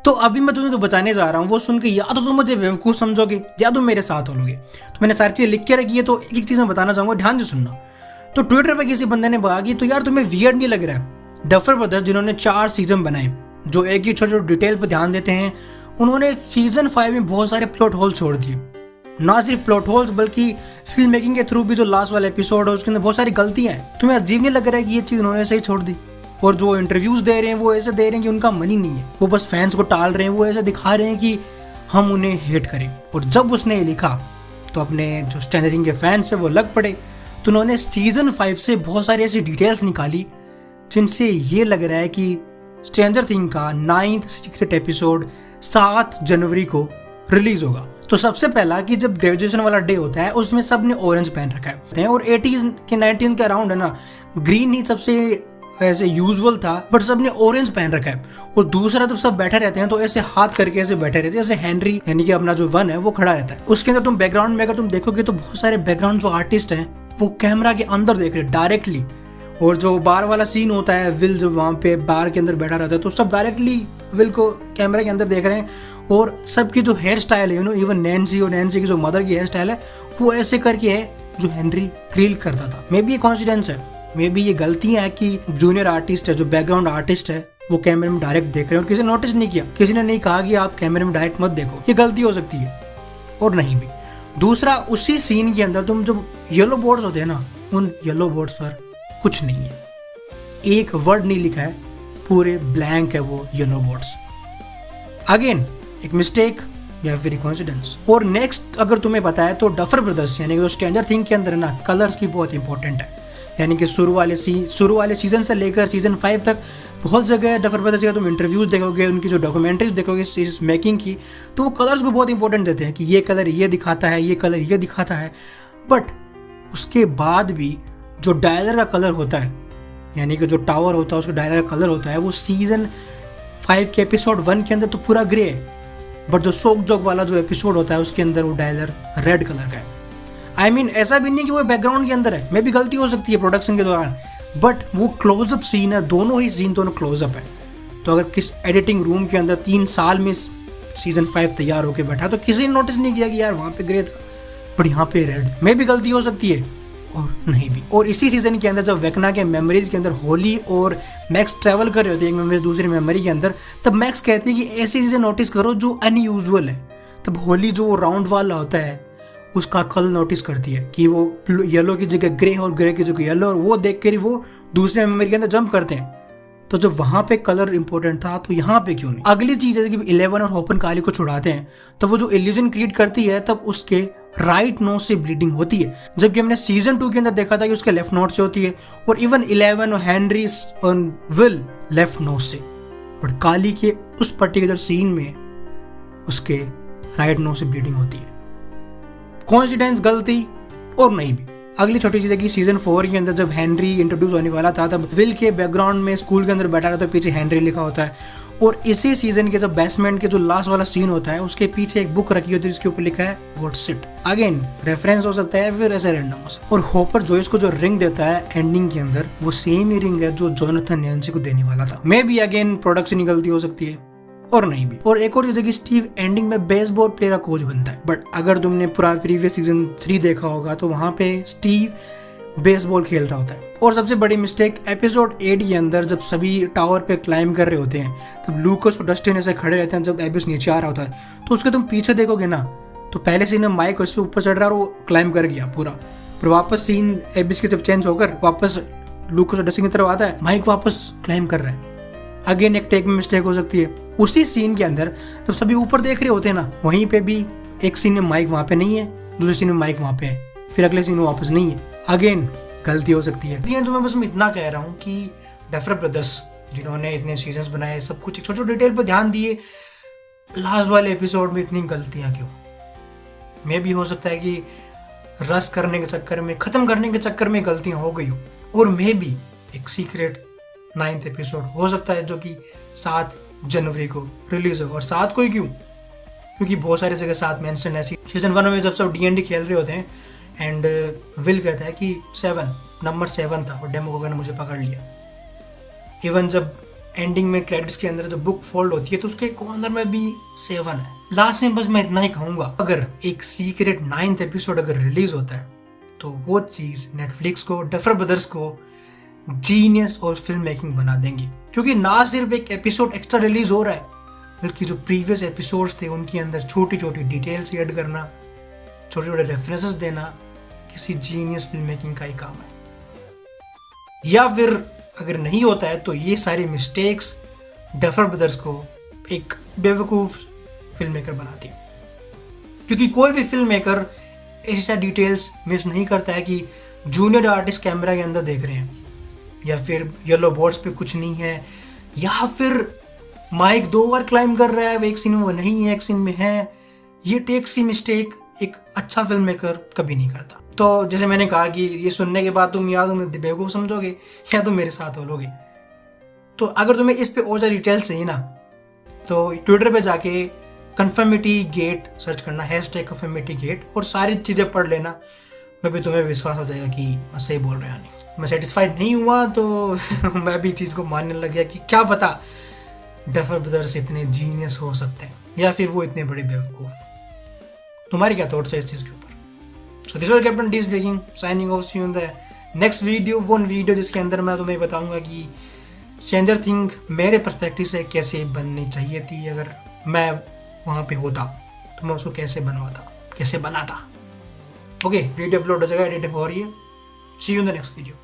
तो अभी मैं तुम्हें तो बताने जा रहा हूँ, वो सुन के या तो तुम मुझे बेवकूफ़ समझोगे या तुम मेरे साथ हो लोगे। तो मैंने सारी चीज़ें लिख के रखी है, तो एक एक चीज़ मैं बताना चाहूँगा, ध्यान से सुनना। तो ट्विटर पे किसी बंदे ने कहा कि तो यार तुम्हें वियर्ड नहीं लग रहा है, डफर ब्रदर्स जिन्होंने 4 सीजन बनाए, जो एक ही छोटे छोटे डिटेल पर ध्यान देते हैं, उन्होंने सीजन 5 में बहुत सारे प्लॉट होल छोड़ दिए। ना सिर्फ प्लॉट होल्स बल्कि फिल्म मेकिंग के थ्रू भी जो लास्ट वाला एपिसोड है उसके अंदर बहुत सारी गलतियां हैं। तुम्हें अजीब नहीं लग रहा है कि ये चीज़ उन्होंने सही छोड़ दी? और जो इंटरव्यूज दे रहे हैं वो ऐसे दे रहे हैं कि उनका मन ही नहीं है, वो बस फैंस को टाल रहे हैं, वो ऐसे दिखा रहे हैं कि हम उन्हें हेट करें। और जब उसने ये लिखा तो अपने जो स्ट्रेंजर थिंग्स के फैंस है वो लग पड़े। तो उन्होंने सीजन 5 से बहुत सारी ऐसी डिटेल्स निकाली जिनसे ये लग रहा है कि स्ट्रेंजर थिंग का 9th सीक्रेट एपिसोड 7 जनवरी को रिलीज होगा। तो सबसे पहला कि जब ग्रेजुएशन वाला डे होता है उसमें सब ने ऑरेंज पहन रखा है, और 80s के 90s के अराउंड है ना, ग्रीन ही सबसे ऐसे यूजुअल था, बट सब ने ऑरेंज पहन रखा है। और दूसरा जब सब बैठे रहते हैं तो ऐसे हाथ करके ऐसे बैठे रहते हैं, जैसे हेनरी यानी कि अपना जो वन है वो खड़ा रहता है। उसके अंदर तुम बैकग्राउंड में अगर तुम देखोगे तो बहुत सारे बैकग्राउंड जो आर्टिस्ट हैं वो कैमरा के अंदर देख रहे हैं डायरेक्टली। और जो बार वाला सीन होता है, विल जब वहाँ पे बार के अंदर बैठा रहता है तो सब डायरेक्टली विल को कैमरा के अंदर देख रहे हैं। और सबकी जो हेयर स्टाइल है, इवन नैन्सी और नैन्सी की जो मदर की हेयर स्टाइल है वो ऐसे करके है जो हेनरी क्रील करता था। मे बी ये कॉन्सिडेंस है, मे बी ये गलतियां है कि जूनियर आर्टिस्ट है, जो बैकग्राउंड आर्टिस्ट है, वो कैमरे में डायरेक्ट देख रहे हैं और किसी ने नोटिस नहीं किया, किसी ने नहीं कहा कि आप कैमरे में डायरेक्ट मत देखो। ये गलती हो सकती है और नहीं भी। दूसरा, उसी सीन के अंदर तुम जो येलो बोर्ड्स होते हैं ना, उन येलो बोर्ड्स पर कुछ नहीं है, एक वर्ड नहीं लिखा है, पूरे ब्लैंक है वो येलो बोर्ड्स। अगेन एक मिस्टेक या फिर कॉन्सिडेंस। और नेक्स्ट अगर तुम्हें पता है तो डफर ब्रदर्स यानी कि जो स्ट्रेंजर थिंग के अंदर ना, कलर्स की बहुत इंपॉर्टेंट है। यानी कि शुरू वाले सीजन से लेकर सीजन 5 तक बहुत जगह डफर ब्रदर्स का तुम इंटरव्यूज देखोगे, उनकी जो डॉक्यूमेंट्रीज देखोगे सीरीज मेकिंग की, तो वो कलर्स को बहुत इंपॉर्टेंट देते हैं कि ये कलर ये दिखाता है, ये कलर ये दिखाता है। बट उसके बाद भी जो डायलर का कलर होता है, यानी कि जो टावर होता है उसका डायलर का कलर होता है, वो सीजन 5 के एपिसोड 1 के अंदर तो पूरा ग्रे है, बट जो सोक जोक वाला जो एपिसोड होता है उसके अंदर वो डायलर रेड कलर का है। I mean, ऐसा भी नहीं कि वो बैकग्राउंड के अंदर है, मे भी गलती हो सकती है प्रोडक्शन के दौरान, बट वो क्लोजअप सीन है, दोनों ही सीन दोनों क्लोजअप है। तो अगर किस एडिटिंग रूम के अंदर 3 साल में सीजन 5 तैयार होकर बैठा तो किसी ने नोटिस नहीं किया कि यार वहाँ पे ग्रे था बट यहाँ पे रेड, मे भी गलती हो सकती है और नहीं भी। और इसी सीजन के अंदर जब वेकना के मेमोरीज के अंदर होली और मैक्स ट्रैवल कर रहे होते हैं एक मेमोरी दूसरी मेमोरी के अंदर, तब मैक्स कहते हैं कि ऐसी चीज़ें नोटिस करो जो अनयूजुअल है। तब होली जो राउंड वाला होता है उसका कलर नोटिस करती है कि वो येलो की जगह ग्रे और ग्रे की जगह येलो, और वो देख कर ही वो दूसरे मेमोरी के अंदर जंप करते हैं। तो जब वहां पे कलर इंपॉर्टेंट था तो यहाँ पे क्यों नहीं? अगली चीज है कि 11 और होपन काली को छुड़ाते हैं तो वो जो इल्यूजन क्रिएट करती है तब उसके राइट नोज से ब्लीडिंग होती है, जबकि हमने सीजन 2 के अंदर देखा था कि उसके लेफ्ट नोज से होती है, और इवन 11 और हेनरी और विल लेफ्ट नोज से। बट काली के उस पर्टिकुलर सीन में उसके राइट नोज से ब्लीडिंग होती है। कोइंसिडेंस, गलती और नहीं भी। अगली छोटी चीज है कि सीजन 4 के अंदर जब हेनरी इंट्रोड्यूस होने वाला था तब विल के बैकग्राउंड में स्कूल के अंदर बैठा रहता है, पीछे हेनरी लिखा होता है। और इसी सीजन के जब बेसमेंट के जो लास्ट वाला सीन होता है उसके पीछे एक बुक रखी होती है जिसके ऊपर लिखा है व्हाट्स इट। अगेन रेफरेंस हो सकता है फिर ऐसे रैंडम हो सकता है। और होपर जोइस को जो रिंग देता है एंडिंग के अंदर वो सेम ही रिंग है जो जोनाथन नैन्सी को देने वाला था। मे बी अगेन प्रोडक्शन की गलती हो सकती है और नहीं भी। और एक और चीज है कि स्टीव एंडिंग में बेसबॉल प्लेयर का कोच बनता है, बट अगर तुमने पूरा प्रीवियस सीजन 3 देखा होगा तो वहां पे स्टीव बेसबॉल खेल रहा होता है। और सबसे बड़ी मिस्टेक एपिसोड 8 के अंदर जब सभी टावर पे क्लाइंब कर रहे होते हैं तब लूकस और डस्टिन ऐसे खड़े रहते हैं, जब एबिस नीचे आ रहा होता है तो उसके तुम पीछे देखोगे ना तो पहले सीन में माइक उससे ऊपर चढ़ रहा और वो क्लाइंब कर गया पूरा, फिर वापस सीन एबिस के जब चेंज होकर वापस लूकस और डस्टिन की तरफ आता है, माइक वापस क्लाइंब कर रहा है। अगेन एक टेक में मिस्टेक हो सकती है। उसी सीन के अंदर जब सभी ऊपर देख रहे होते हैं ना, वहीं पे भी एक सीन में माइक वहां पे नहीं है, दूसरे सीन में माइक वहां पे है, फिर अगले सीन में वापस नहीं है। अगेन गलती हो सकती है। तो मैं बस मैं इतना कह रहा हूँ कि डफर ब्रदर्स जिन्होंने इतने सीजन्स बनाए, सब कुछ छोटे छोटे डिटेल पर ध्यान दिए, लास्ट वाले एपिसोड में इतनी गलतियां क्यों? मे भी हो सकता है कि रस करने के चक्कर में, खत्म करने के चक्कर में गलतियां हो गई हो, और मे भी एक सीक्रेट 9th एपिसोड हो सकता है जो कि 7 जनवरी को रिलीज होगा। और 7 को ही क्यों? क्योंकि बहुत सारी जगह 7 मेंशन है। सीजन 1 में जब सब D&D खेल रहे होते हैं एंड विल कहता है कि 7 नंबर 7 था और डेमोगोगन ने मुझे पकड़ लिया। इवन जब एंडिंग में क्रेडिट्स के अंदर जब बुक फोल्ड होती है तो उसके कॉर्नर में भी 7 है। लास्ट में बस मैं इतना ही कहूंगा, अगर एक सीक्रेट 9th एपिसोड अगर रिलीज होता है तो वो चीज नेटफ्लिक्स को, डफर ब्रदर्स को जीनियस और फिल्म मेकिंग बना देंगी। क्योंकि ना सिर्फ एक एपिसोड एक्स्ट्रा रिलीज हो रहा है, बल्कि जो प्रीवियस एपिसोड्स थे उनके अंदर छोटी छोटी डिटेल्स ऐड करना, छोटे छोटे रेफरेंसेस देना किसी जीनियस फिल्म मेकिंग का ही काम है। या फिर अगर नहीं होता है तो ये सारी मिस्टेक्स डफर ब्रदर्स को एक बेवकूफ फिल्म मेकर बनाती है। क्योंकि कोई भी फिल्म मेकर ऐसी डिटेल्स मिस नहीं करता है कि जूनियर आर्टिस्ट कैमरा के अंदर देख रहे हैं, या फिर येलो बोर्ड्स पे कुछ नहीं है, या फिर माइक 2 बार क्लाइम कर रहा है, एक सीन में वो नहीं है, एक सीन में है। ये टेक्स की मिस्टेक एक अच्छा फिल्म मेकर कभी नहीं करता। तो जैसे मैंने कहा कि ये सुनने के बाद तुम या तो मुझे बेवकूफ समझोगे या तुम मेरे साथ बोलोगे। तो अगर तुम्हें इस पे और ज़्यादा डिटेल्स चाहिए ना, तो ट्विटर पे जाके कन्फर्मिटी गेट सर्च करना, #कन्फर्मिटी गेट, और सारी चीज़ें पढ़ लेना। मैं भी तुम्हें विश्वास हो जाएगा कि मैं सही बोल रहा नहीं। मैं सेटिस्फाइड नहीं हुआ तो मैं भी चीज़ को मानने लग गया कि क्या पता डफर ब्रदर्स इतने जीनियस हो सकते हैं या फिर वो इतने बड़े बेवकूफ़। तुम्हारी क्या थॉट्स है इस चीज़ के ऊपर? So this was captain D speaking, signing off, see you in the next video. One video जिसके अंदर मैं तुम्हें बताऊंगा कि स्ट्रेंजर थिंग मेरे पर्सपेक्टिव से कैसे बननी चाहिए थी। अगर मैं वहाँ पे होता तो मैं उसको कैसे बनवाता, कैसे बनाता। ओके, वीडियो अपलोड हो जाएगा, एडिट हो रही है। See you in the next video.